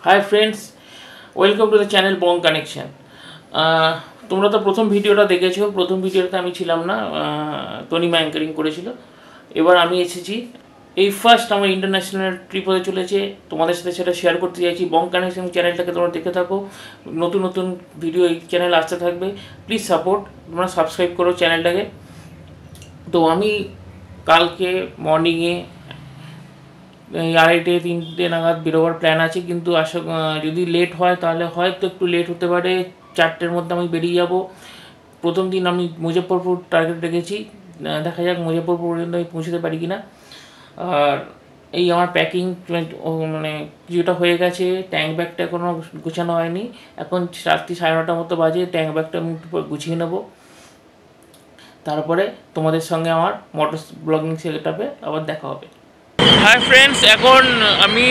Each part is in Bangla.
Hi friends, welcome to the channel Bong connection. তোমরা তো প্রথম ভিডিওটা দেখেছো। প্রথম ভিডিওতে আমি ছিলাম না, তনিমা অ্যাঙ্কারিং করেছিল। এবার আমি এসেছি, এই ফার্স্ট আমার ইন্টারন্যাশনাল ট্রিপ হতে চলেছে। তোমাদের সাথে সেটা শেয়ার করতে চাইছি। বং কানেকশন চ্যানেলটাকে তোমরা দেখে থাকো, নতুন নতুন ভিডিও এই চ্যানেল আসতে থাকবে। প্লিজ সাপোর্ট, তোমরা সাবস্ক্রাইব করো চ্যানেলটাকে। তো আমি কালকে মর্নিংয়ে 2:30-3টে নাগাদ বেরোবার প্ল্যান আছে, কিন্তু যদি লেট হয় তাহলে হয়তো একটু লেট হতে পারে। 4টের মধ্যে আমি বেরিয়ে যাব। প্রথম দিন আমি মুজফ্ফরপুর টার্গেট রেখেছি, দেখা যাক মুজফ্ফরপুর পর্যন্ত আমি পৌঁছতে পারি কিনা। আর এই আমার প্যাকিং মানে কিছুটা হয়ে গেছে। ট্যাঙ্ক ব্যাগটা এখনও গুছানো হয়নি। এখন রাত্রি 9:30 মতো বাজে। ট্যাঙ্ক ব্যাগটা আমি একটু গুছিয়ে নেব, তারপরে তোমাদের সঙ্গে আমার মোটর ব্লগিং সেটআপে আবার দেখা হবে। হাই ফ্রেন্ডস, এখন আমি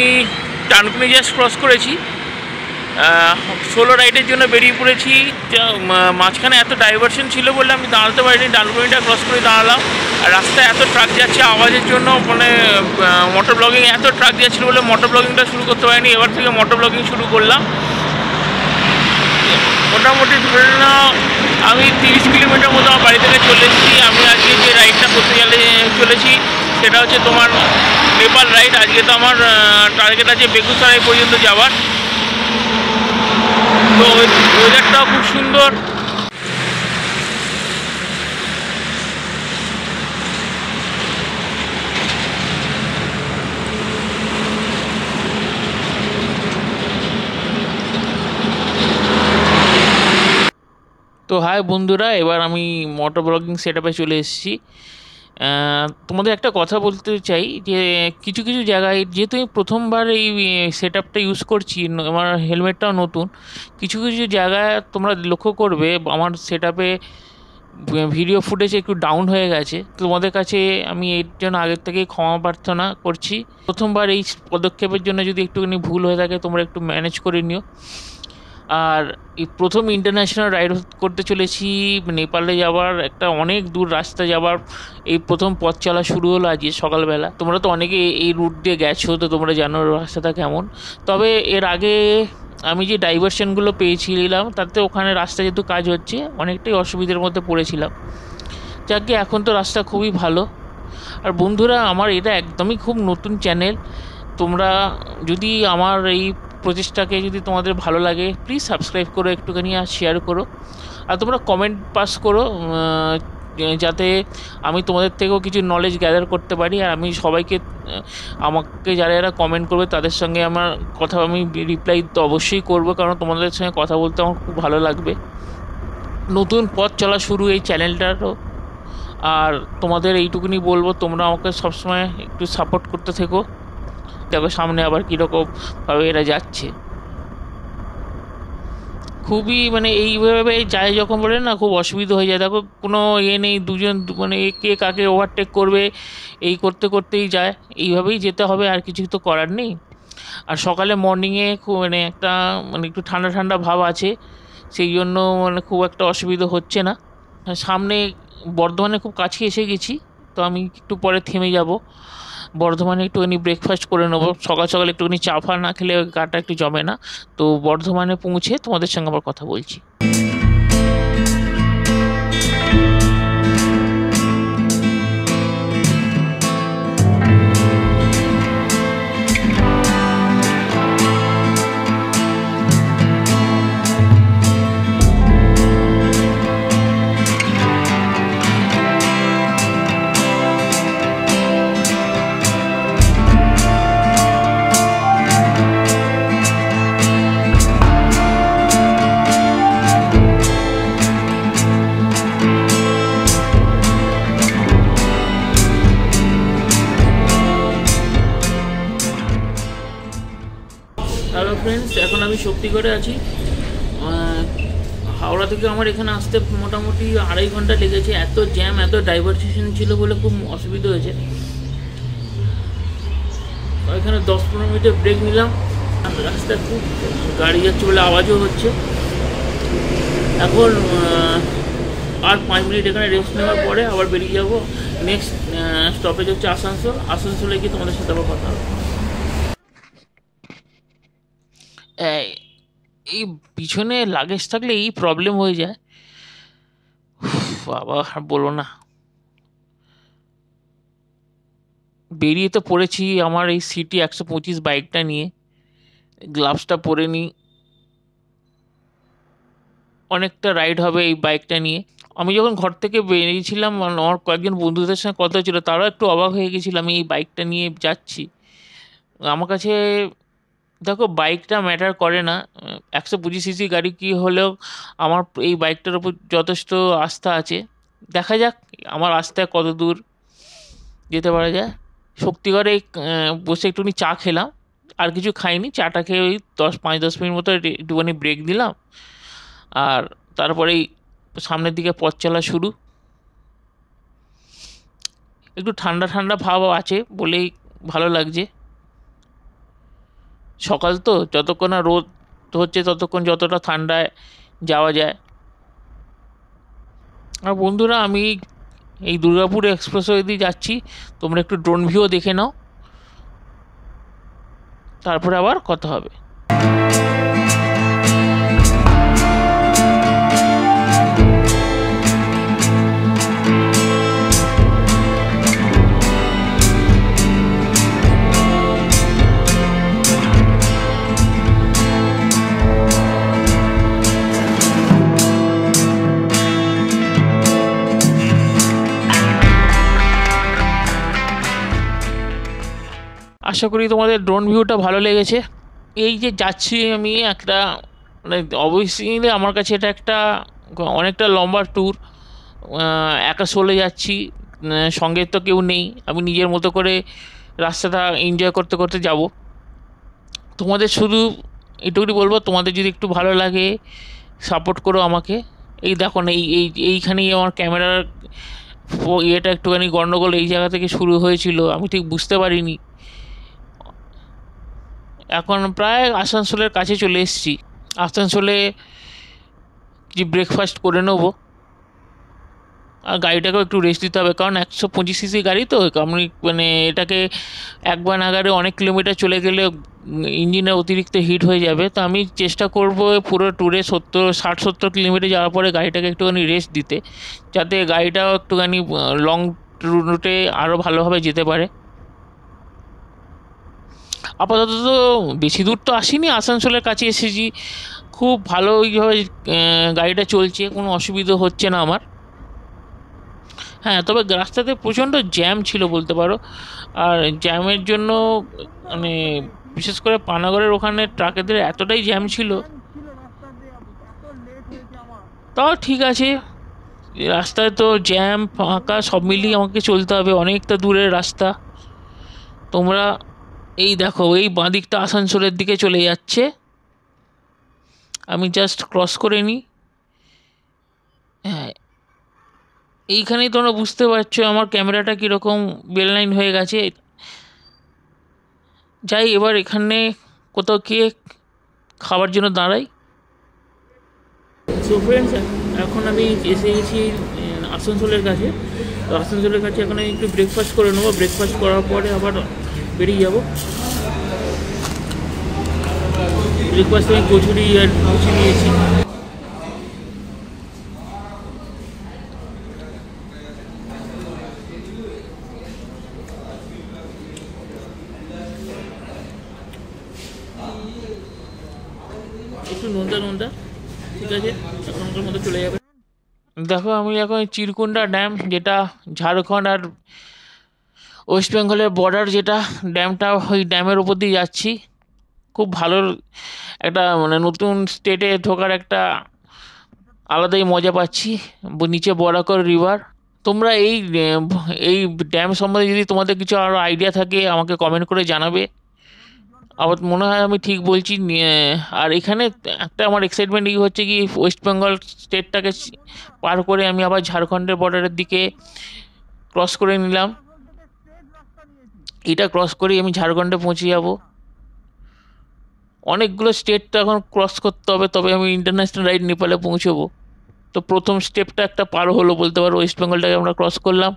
ডানকুনি জাস্ট ক্রস করেছি। সোলো রাইডের জন্য বেরিয়ে পড়েছি। মাঝখানে এত ডাইভারশন ছিল বলে আমি দাঁড়াতে পারিনি, ডানকুনিটা ক্রস করে দাঁড়ালাম। আর রাস্তায় এত ট্রাক যাচ্ছে, আওয়াজের জন্য মানে মোটর ব্লগিং এত ট্রাক যাচ্ছিল বলে মোটর ব্লগিংটা শুরু করতে পারিনি। এবার থেকে মোটর ব্লগিং শুরু করলাম। মোটামুটি ধরে নাও আমি 30 কিলোমিটার মতো আমার বাড়ি থেকে চলে এসেছি। আমি আজকে যে রাইডটা করতে চলেছি সেটা হচ্ছে তোমার নেপাল রাইড। আজকে তো আমার টার্গেট আছে বেগুসরাই পর্যন্ত যাওয়ার। তো ওয়েদারটাও খুব সুন্দর। তো হাই বন্ধুরা, এবার আমি মোটর ব্লগিং সেটআপে চলে এসেছি। তোমাদের একটা কথা বলতে চাই যে কিছু কিছু জায়গায়, যেহেতু আমি প্রথমবার এই সেটআপটা ইউজ করছি, আমার হেলমেটটাও নতুন, কিছু কিছু জায়গায় তোমরা লক্ষ্য করবে আমার সেটআপে ভিডিও ফুটেজ একটু ডাউন হয়ে গেছে। তোমাদের কাছে আমি এর জন্য আগের থেকেই ক্ষমা প্রার্থনা করছি। প্রথমবার এই পদক্ষেপের জন্য যদি একটুখানি ভুল হয়ে থাকে তোমরা একটু ম্যানেজ করে নিও। আর এই প্রথম ইন্টারন্যাশনাল রাইড করতে চলেছি, নেপালে যাওয়ার একটা অনেক দূর রাস্তা যাওয়ার এই প্রথম পথ চলা শুরু হলো আজকে সকালবেলা। তোমরা তো অনেকে এই রুট দিয়ে গেছো, তো তোমরা জানো রাস্তাটা কেমন। তবে এর আগে আমি যে ডাইভারশনগুলো পেয়েছিলাম তাতে ওখানে রাস্তা যেহেতু কাজ হচ্ছে অনেকটাই অসুবিধার মধ্যে পড়েছিলাম। যাকে এখন তো রাস্তা খুবই ভালো। আর বন্ধুরা, আমার এটা একদমই খুব নতুন চ্যানেল। তোমরা যদি আমার এই প্রচেষ্টাকে যদি তোমাদের ভালো লাগে প্লিজ সাবস্ক্রাইব করো একটুখানি, আর শেয়ার করো। আর তোমরা কমেন্ট পাস করো, যাতে আমি তোমাদের থেকেও কিছু নলেজ গ্যাদার করতে পারি। আর আমি সবাইকে, আমাকে যারা যারা কমেন্ট করবে তাদের সঙ্গে আমার কথা আমি রিপ্লাই তো অবশ্যই করবো, কারণ তোমাদের সঙ্গে কথা বলতে আমার খুব ভালো লাগবে। নতুন পথ চলা শুরু এই চ্যানেলটারও। আর তোমাদের এইটুকুনি বলবো, তোমরা আমাকে সবসময় একটু সাপোর্ট করতে থেকো। দেখো সামনে আবার কীরকমভাবে এরা যাচ্ছে। খুবই মানে এইভাবে যায় যখন বলে না, খুব অসুবিধা হয়ে যায়। দেখো কোনো নেই, দুজন মানে কে কাকে ওভারটেক করবে, এই করতে করতেই যায়। এইভাবেই যেতে হবে, আর কিছু তো করার নেই। আর সকালে মর্নিংয়ে খুব মানে একটা মানে একটু ঠান্ডা ঠান্ডা ভাব আছে, সেই জন্য মানে খুব একটা অসুবিধা হচ্ছে না। সামনে বর্ধমানে খুব কাছে এসে গেছি, তো আমি একটু পরে থেমে যাব। বর্ধমানে একটুখানি ব্রেকফাস্ট করে নেবো। সকাল সকাল একটুখানি চা ফা না খেলে গাটা একটু জমে না। তো বর্ধমানে পৌঁছে তোমাদের সঙ্গে আবার কথা বলছি। হ্যালো ফ্রেন্ডস, এখন আমি শক্তিগড়ে আছি। হাওড়া থেকে আমার এখানে আসতে মোটামুটি 2.5 ঘন্টা লেগেছে। এত জ্যাম, এত ডাইভারসিশন ছিল বলে খুব অসুবিধা হয়েছে। এখানে 10-15 মিনিটের ব্রেক নিলাম। রাস্তায় খুব গাড়ি যাচ্ছে বলে আওয়াজও হচ্ছে। এখন আর 5 মিনিট এখানে রেস্ট নেওয়ার পরে আবার বেরিয়ে যাব। নেক্সট স্টপেজ হচ্ছে আসানসোল। আসানসোলে গিয়ে তোমাদের সাথে আবার কথা হবে। এই এই পিছনে লাগেজ থাকলে এই প্রবলেম হয়ে যায়। বাবা আর বলো না। বেরিয়ে তো পড়েছি আমার এই সিটি 125 বাইকটা নিয়ে। গ্লাভসটা পরে নিই, অনেকটা রাইড হবে এই বাইকটা নিয়ে। আমি যখন ঘর থেকে বেরিয়েছিলাম আমার কয়েকজন বন্ধুদের সঙ্গে কথা হচ্ছিল, তারাও একটু অবাক হয়ে গেছিল আমি এই বাইকটা নিয়ে যাচ্ছি। আমার কাছে দেখো বাইকটা ম্যাটার করে না, 125 সিসি গাড়ি কি হলেও আমার এই বাইকটার উপর যথেষ্ট আস্থা আছে। দেখা যাক আমার আস্থায় কত দূর যেতে পারা যায়। শক্তিগড়ে বসে একটুখানি চা খেলাম, আর কিছু খাইনি। চাটা খেয়ে ওই 5-10 মিনিট মতো একটুখানি ব্রেক দিলাম, আর তারপরেই সামনের দিকে পথ চলা শুরু। একটু ঠান্ডা ঠান্ডা ভাব আছে বলেই ভালো লাগছে। সকাল তো, যতক্ষণ না রোদ হচ্ছে ততক্ষণ যতটা ঠান্ডায় যাওয়া যায়। আর বন্ধুরা আমি এই দুর্গাপুর এক্সপ্রেসওয়ে দিয়ে যাচ্ছি, তোমরা একটু ড্রোন ভিউ দেখে নাও, তারপরে আবার কথা হবে। আশা করি তোমাদের ড্রোন ভিউটা ভালো লেগেছে। এই যে যাচ্ছি আমি একটা, মানে অবশ্যই আমার কাছে এটা একটা অনেকটা লম্বা ট্যুর। একা চলে যাচ্ছি, সঙ্গে তো কেউ নেই, আমি নিজের মতো করে রাস্তাটা এনজয় করতে করতে যাব। তোমাদের শুধু এটুকুনি বলবো, তোমাদের যদি একটু ভালো লাগে সাপোর্ট করো আমাকে। এই দেখো না, এইখানেই আমার ক্যামেরার ইয়েটা একটুখানি গন্ডগোল এই জায়গা থেকে শুরু হয়েছিল, আমি ঠিক বুঝতে পারিনি। এখন প্রায় আসানসোলের কাছে চলে এসেছি। আসানসোলে কিছু ব্রেকফাস্ট করে নেবো, আর গাড়িটাকেও একটু রেস্ট দিতে হবে, কারণ 125 সিসি গাড়ি তো, আমি মানে এটাকে একবার নাগারে অনেক কিলোমিটার চলে গেলে ইঞ্জিনের অতিরিক্ত হিট হয়ে যাবে। তো আমি চেষ্টা করব পুরো ট্যুরে 60-70 কিলোমিটার যাওয়ার পরে গাড়িটাকে একটুখানি রেস্ট দিতে, যাতে গাড়িটাও একটুখানি লং রুটে আরও ভালোভাবে যেতে পারে। আপাতত তো বেশি দূর তো আসিনি, আসানসোলের কাছে এসেছি। খুব ভালোইভাবে গাড়িটা চলছে, কোনো অসুবিধা হচ্ছে না আমার। হ্যাঁ, তবে রাস্তাতে প্রচণ্ড জ্যাম ছিল বলতে পারো। আর জ্যামের জন্য মানে বিশেষ করে পানাগড়ের ওখানে ট্রাকেদের এতটাই জ্যাম ছিল। তাও ঠিক আছে, রাস্তায় তো জ্যাম ফাঁকা সব মিলিয়ে আমাকে চলতে হবে, অনেকটা দূরের রাস্তা। তোমরা এই দেখো এই বাঁ দিকটা আসানসোলের দিকে চলে যাচ্ছে, আমি জাস্ট ক্রস করে নিই। হ্যাঁ, এইখানেই তোমরা বুঝতে পারছো আমার ক্যামেরাটা কীরকম বেললাইন হয়ে গেছে। যাই এবার এখানে কোথাও গিয়ে খাবার জন্য দাঁড়াই। সো ফ্রেন্ডস, এখন আমি এসে গেছি আসানসোলের কাছে। তো আসানসোলের কাছে এখন আমি একটু ব্রেকফাস্ট করে নেবো, ব্রেকফাস্ট করার পরে আবার বেরিয়ে যাব। ব্রেকফাস্টে আমি কচুরি আর লুচি নিয়েছি। একটু নোনতা নোনতা, ঠিক আছে, এখনকার মতো চলে যাবে। দেখো আমি এখন চিরকুন্ডা ড্যাম, যেটা ঝাড়খণ্ড আর ওয়েস্ট বেঙ্গলের বর্ডার, যেটা ড্যামটা, ওই ড্যামের উপর দিয়ে যাচ্ছি। খুব ভালো একটা, মানে নতুন স্টেটে ঢোকার একটা আলাদাই মজা পাচ্ছি। নিচে বরাকর রিভার। তোমরা এই ড্যাম সম্বন্ধে যদি তোমাদের কিছু আরও আইডিয়া থাকে আমাকে কমেন্ট করে জানাবে। আবার মনে হয় আমি ঠিক বলছি। আর এখানে একটা আমার এক্সাইটমেন্ট হচ্ছে কি, ওয়েস্ট বেঙ্গল স্টেটটাকে পার করে আমি আবার ঝাড়খণ্ডের বর্ডারের দিকে ক্রস করে নিলাম। এটা ক্রস করেই আমি ঝাড়খণ্ডে পৌঁছে যাব। অনেকগুলো স্টেট তো এখন ক্রস করতে হবে, তবে আমি ইন্টারন্যাশনাল রাইড নেপালে পৌঁছবো। তো প্রথম স্টেপটা একটা পার হলো বলতে পারো, ওয়েস্ট বেঙ্গলটাকে আমরা ক্রস করলাম।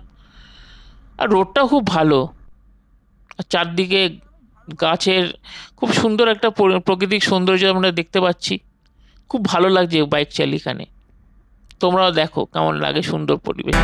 আর রোডটাও খুব ভালো, আর চারদিকে গাছের খুব সুন্দর একটা প্রাকৃতিক সৌন্দর্য আমরা দেখতে পাচ্ছি। খুব ভালো লাগছে বাইক চালিয়ে এখানে। তোমরাও দেখো কেমন লাগে সুন্দর পরিবেশ।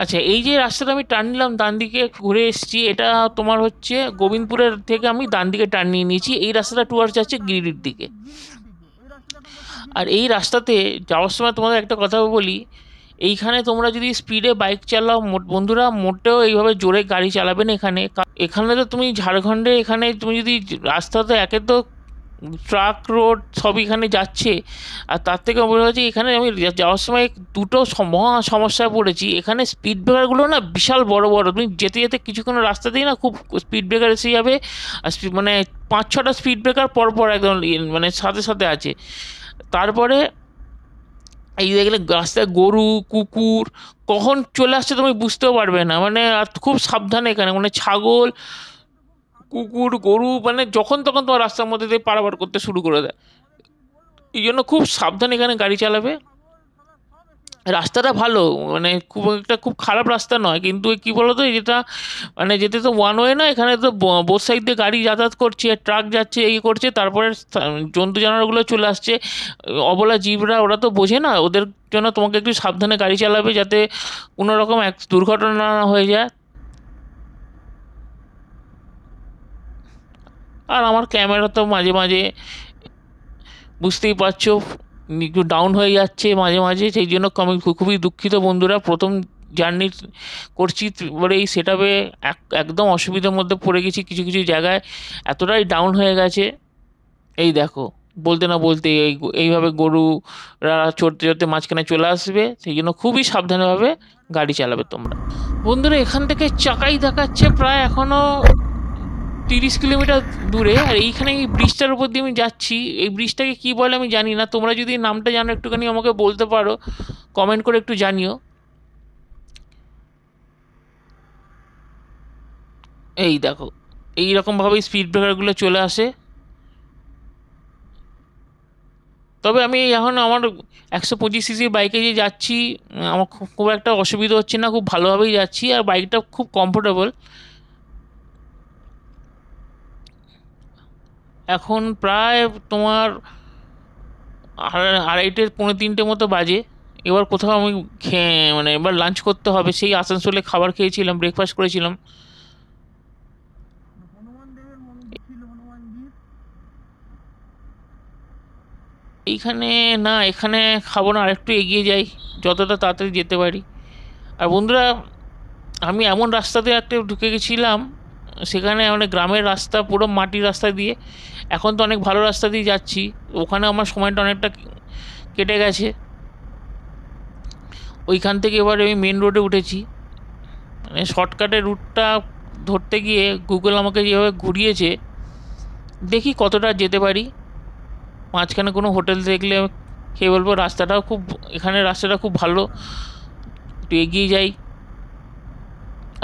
আচ্ছা, এই যে রাস্তাটা আমি টার্ন নিলাম, ডান দিকে ঘুরে এসেছি, এটা তোমার হচ্ছে গোবিন্দপুরের থেকে আমি ডান দিকে টার্ন নিয়ে নিয়েছি। এই রাস্তাটা টুয়ার্স যাচ্ছে গিরিডির দিকে। আর এই রাস্তাতে যাওয়ার সময় তোমাদের একটা কথা বলি, এইখানে তোমরা যদি স্পিডে বাইক চালাও বন্ধুরা, মোটেও এইভাবে জোরে গাড়ি চালাবে না এখানে। এখানে তো তুমি ঝাড়খণ্ডে এখানে তুমি যদি রাস্তাতে একে তো ট্রাক রোড সব এখানে যাচ্ছে, আর তার থেকে মনে হচ্ছে এখানে আমি যাওয়ার সময় দুটো মহা সমস্যায় পড়েছি। এখানে স্পিড ব্রেকারগুলো না বিশাল বড় বড়, তুমি যেতে যেতে কিছুক্ষণ রাস্তাতেই না খুব স্পিড ব্রেকার এসে যাবে। আর মানে 5-6টা স্পিড ব্রেকার পরপর একদম মানে সাথে সাথে আছে। তারপরে এই দেখলে রাস্তায় গরু কুকুর কখন চলে আসছে তুমি বুঝতেও পারবে না, মানে আর খুব সাবধানে এখানে, মানে ছাগল কুকুর গরু মানে যখন তখন তোমার রাস্তার মধ্যে দিয়ে পারাপার করতে শুরু করে দেয়। এই জন্য খুব সাবধানে এখানে গাড়ি চালাবে। রাস্তাটা ভালো, মানে খুব একটা খুব খারাপ রাস্তা নয়, কিন্তু কি বলতো যেটা মানে যেতে তো ওয়ান ওয়ে না, এখানে তো বোথ সাইড দিয়ে গাড়ি যাতায়াত করছে, ট্রাক যাচ্ছে, এই করছে, তারপরে জন্তু জানোয়ারগুলো চলে আসছে, অবলা জীবরা, ওরা তো বোঝে না, ওদের জন্য তোমাকে একটু সাবধানে গাড়ি চালাবে যাতে কোনো রকম এক দুর্ঘটনা না হয়ে যায়। আর আমার ক্যামেরা তো মাঝে মাঝে বুঝতেই পারছো একটু ডাউন হয়ে যাচ্ছে মাঝে মাঝে, সেই জন্য আমি খুবই দুঃখিত বন্ধুরা। প্রথম জার্নি করছি এবারে এই সেট আপে একদম অসুবিধার মধ্যে পড়ে গেছি, কিছু কিছু জায়গায় এতটাই ডাউন হয়ে গেছে। এই দেখো বলতে না বলতে এইভাবে গরুরা চড়তে চড়তে মাঝখানে চলে আসবে, সেই জন্য খুবই সাবধানভাবে গাড়ি চালাবে তোমরা বন্ধুরা। এখান থেকে চাকাই দেখাচ্ছে প্রায় এখনও 30 কিলোমিটার দূরে। আর এইখানে এই ব্রিজটার উপর দিয়ে আমি যাচ্ছি, এই ব্রিজটাকে কী বলে আমি জানি না, তোমরা যদি নামটা জানো একটুখানি আমাকে বলতে পারো, কমেন্ট করে একটু জানিও। এই দেখো এইরকমভাবেই স্পিড ব্রেকারগুলো চলে আসে। তবে আমি এখন আমার 125 সিসি বাইকে যে যাচ্ছি, আমার খুব একটা অসুবিধা হচ্ছে না, খুব ভালোভাবেই যাচ্ছি, আর বাইকটা খুব কমফোর্টেবল। এখন প্রায় তোমার 2:30 পৌনে 3টে মতো বাজে। এবার কোথাও আমি খেয়ে মানে এবার লাঞ্চ করতে হবে, সেই আসানসোলে খাবার খেয়েছিলাম, ব্রেকফাস্ট করেছিলাম। এইখানে না, এখানে খাবো না, আরেকটু এগিয়ে যাই যতটা তাড়াতাড়ি যেতে পারি। আর বন্ধুরা আমি এমন রাস্তাতে একটা ঢুকে গেছিলাম, সেখানে অনেক গ্রামের রাস্তা, পুরো মাটির রাস্তা দিয়ে, এখন তো অনেক ভালো রাস্তা দিয়ে যাচ্ছি, ওখানে আমার সময়টা অনেকটা কেটে গেছে। ওইখান থেকে এবার আমি মেন রোডে উঠেছি, মানে শর্টকাটের রুটটা ধরতে গিয়ে গুগল আমাকে যেভাবে ঘুরিয়েছে, দেখি কতটা যেতে পারি। মাঝখানে কোনো হোটেল দেখলে খেয়ে বলবো। রাস্তাটাও খুব, এখানে রাস্তাটা খুব ভালো, একটু এগিয়ে যাই।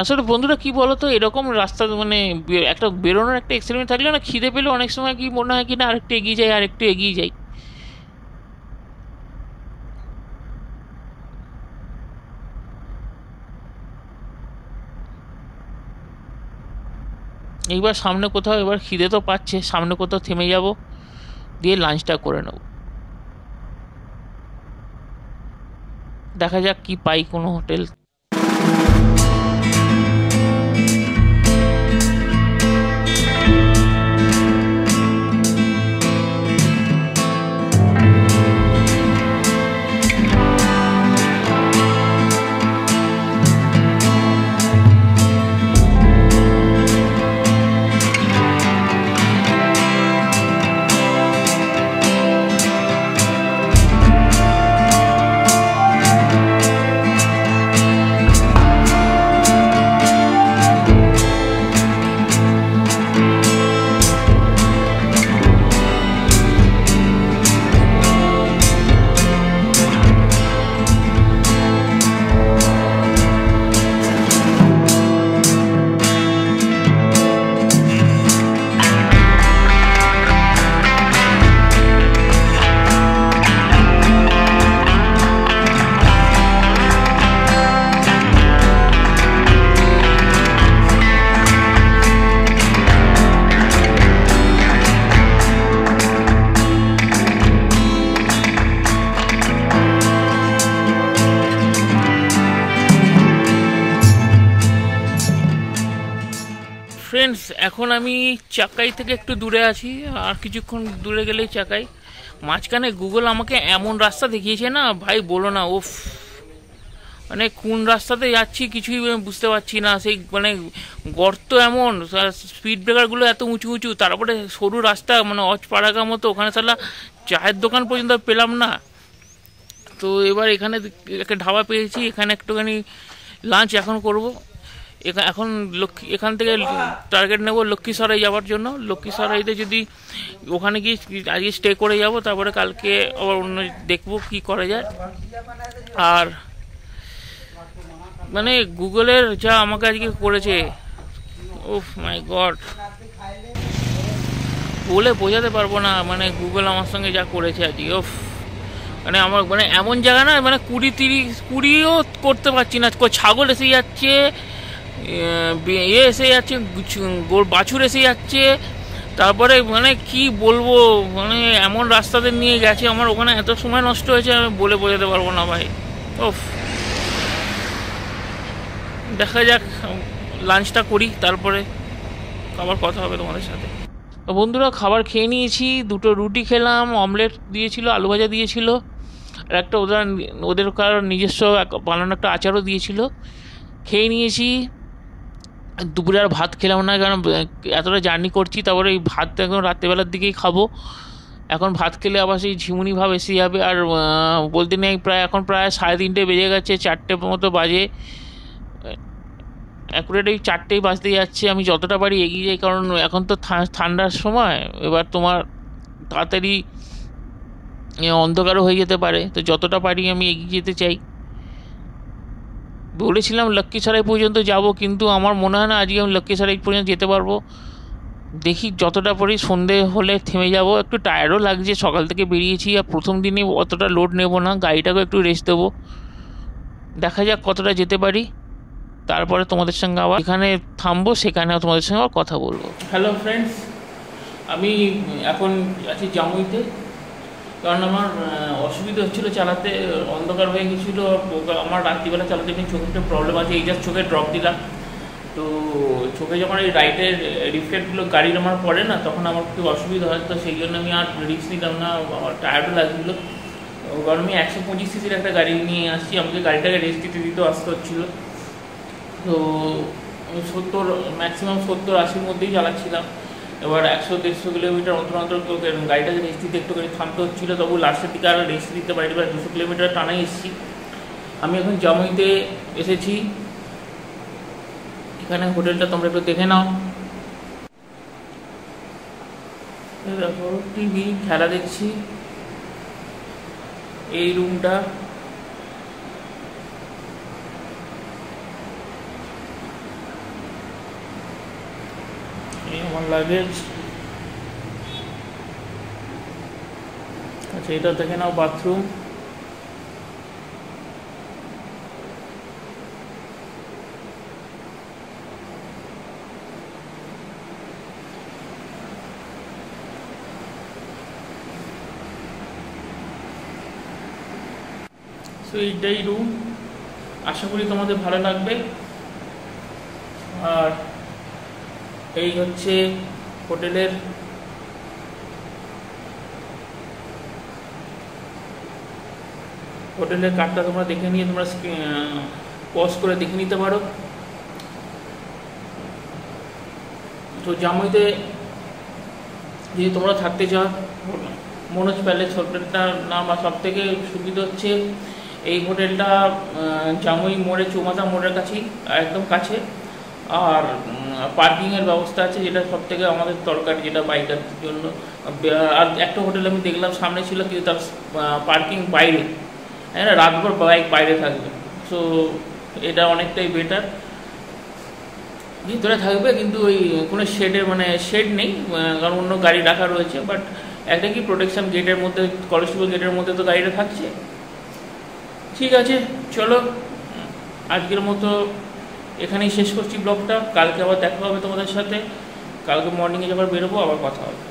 আসলে বন্ধুরা কী বলো তো, এরকম রাস্তা মানে একটা বেরোনোর একটা এক্সপেরিমেন্ট থাকলে না, খিদে পেলে অনেক সময় কি মনে হয় কি না আরেকটু এগিয়ে যাই, আরেকটু এগিয়ে যাই। এইবার সামনে কোথাও, এবার খিদে তো পাচ্ছে, সামনে কোথাও থেমে যাব, দিয়ে লাঞ্চটা করে নেব। দেখা যাক কি পাই কোনো হোটেল। ফ্রেন্ডস, এখন আমি চাকাই থেকে একটু দূরে আছি, আর কিছুক্ষণ দূরে গেলেই চাকাই। মাঝখানে গুগল আমাকে এমন রাস্তা দেখিয়েছে না ভাই, বলো না। ওফ, মানে কোন রাস্তাতে যাচ্ছি কিছুই বুঝতে পারছি না। সেই মানে গর্ত এমন, স্পিড ব্রেকারগুলো এত উঁচু উঁচু, তারপরে সরু রাস্তা, মানে অজপাড়াগা মতো। ওখানে সালা চায়ের দোকান পর্যন্ত পেলাম না। তো এবার এখানে একটা ধাবা পেয়েছি, এখানে একটুখানি লাঞ্চ এখন করব। এখন এখান থেকে টার্গেট নেব লক্ষ্মীসরাই যাওয়ার জন্য। লক্ষ্মীসরাইতে যদি ওখানে গিয়ে আজকে স্টে করে যাব, তারপরে কালকে আবার অন্য দেখবো কি করা যায়। আর মানে গুগলের যা আমাকে আজকে করেছে, ওফ মাই গড, বলে বোঝাতে পারবো না। মানে গুগল আমার সঙ্গে যা করেছে আজকে, ওফ, মানে আমার মানে এমন জায়গা না, মানে 20-30 করতে পারছি না। ছাগল এসে যাচ্ছে, এসে যাচ্ছে, বাছুর এসে যাচ্ছে। তারপরে মানে কি বলবো, মানে এমন রাস্তাতে নিয়ে গেছে আমার, ওখানে এত সময় নষ্ট হয়েছে আমি বলে বোঝাতে পারবো না ভাই। ওফ, দেখা যাক, লাঞ্চটা করি, তারপরে আবার কথা হবে তোমাদের সাথে। তো বন্ধুরা, খাবার খেয়ে নিয়েছি। 2টো রুটি খেলাম, অমলেট দিয়েছিল, আলু ভাজা দিয়েছিল, আর একটা ওদের নিজস্ব বানানো একটা আচারও দিয়েছিল। খেয়ে নিয়েছি। দুপুরে আর ভাত খেলাম না, কারণ এতটা জার্নি করছি, তারপরে এই ভাত একদম রাত্রেবেলার দিকেই খাবো। এখন ভাত খেলে আবার সেই ঝিমুনি ভাব এসে যাবে। আর বলতে নেই, এখন প্রায় 3:30 বেজে গেছে, 4টে মতো বাজে। অ্যাকুরেট এই 4টেই বাজতে যাচ্ছে। আমি যতটা পারি এগিয়ে যাই, কারণ এখন তো ঠান্ডার সময়। এবার তোমার তাড়াতাড়ি অন্ধকারও হয়ে যেতে পারে, তো যতটা পারি আমি এগিয়ে যেতে চাই। বলেছিলাম লক্ষ্মীসরাই পর্যন্ত যাব, কিন্তু আমার মনে হয় না আজকে আমি লক্ষ্মীসরাই পর্যন্ত যেতে পারবো। দেখি যতটা পারি, সন্ধে হলে থেমে যাব। একটু টায়ার্ডও লাগছে, সকাল থেকে বেরিয়েছি, আর প্রথম দিনে অতটা লোড নেব না, গাড়িটাকে একটু রেস্ট দেবো। দেখা যাক কতটা যেতে পারি, তারপরে তোমাদের সঙ্গে আবার এখানে থামবো, সেখানেও তোমাদের সঙ্গে আবার কথা বলবো। হ্যালো ফ্রেন্ডস, আমি এখন আছি জামুইতে, কারণ আমার অসুবিধা হচ্ছিলো চালাতে, অন্ধকার হয়ে গেছিলো। আমার রাত্রিবেলা চালাতে এমনি চোখে একটা প্রবলেম আছে, এই জাস্ট চোখে ড্রপ দিলাম। তো চোখে যখন এই রাইটের রিফ্লেক্টগুলো গাড়ির আমার পড়ে না, তখন আমার খুব অসুবিধা হয়। তো সেই জন্য আমি আর রিস্ক নিলাম না, আমার টায়ার্ডও লাগছিলো। কারণ আমি 125 সিসির একটা গাড়ি নিয়ে আসছি, আমাকে গাড়িটাকে রেস্ট দিতেও আসতে হচ্ছিলো। তো আমি 70, ম্যাক্সিমাম 70-80-র মধ্যেই চালাচ্ছিলাম। এবার 100-150 কিলোমিটার অন্তর অন্তর গাড়িটাকে রেস্ট দিতে একটুখানি থামতে হচ্ছিলো। তবু লাস্টের দিকে আর রেস্ট দিতে পারি, এবার 200 কিলোমিটার টানাই এসেছি। আমি এখন জামুইতে এসেছি। এখানে হোটেলটা তোমরা একটু দেখে নাও। দেখো, টিভি, খেলা দেখছি। এই রুমটা, আমার লাগেজ। আচ্ছা, এটা দেখে নাও বাথরুম। তো এইটাই রুম, আশা করি তোমাদের ভালো লাগবে। আর এই হচ্ছে হোটেলের কার্ডটা, তোমরা দেখে নিয়ে তোমরা পজ করে দেখে নিতে পারো। তো জামুইতে যদি তোমরা থাকতে চাও, মনোজ প্যালেস হোটেলটার নাম। আর সব থেকে সুবিধা হচ্ছে এই হোটেলটা জামুই মোড়ে, চৌমাথা মোড়ের কাছেই, একদম কাছে। আর পার্কিংয়ের ব্যবস্থা আছে, যেটা সব থেকে আমাদের দরকার, যেটা বাইকারদের জন্য। আর একটা হোটেল আমি দেখলাম সামনে ছিল, কিন্তু তার পার্কিং বাইরে, হ্যাঁ, রাতভর বাইক বাইরে থাকবে। সো এটা অনেকটাই বেটার। ভিতরে থাকবে, কিন্তু ওই কোনো শেড নেই, কারণ অন্য গাড়ি রাখা রয়েছে। বাট একটা কি প্রোটেকশন, গেটের মধ্যে, কলেজপুর গেটের মধ্যে তো গাড়িটা থাকছে। ঠিক আছে, চলো আজকের মতো এখানেই শেষ করছি ব্লগটা। কালকে আবার দেখা হবে তোমাদের সাথে, কালকে মর্নিংয়ে যখন বেরোবো আবার কথা হবে।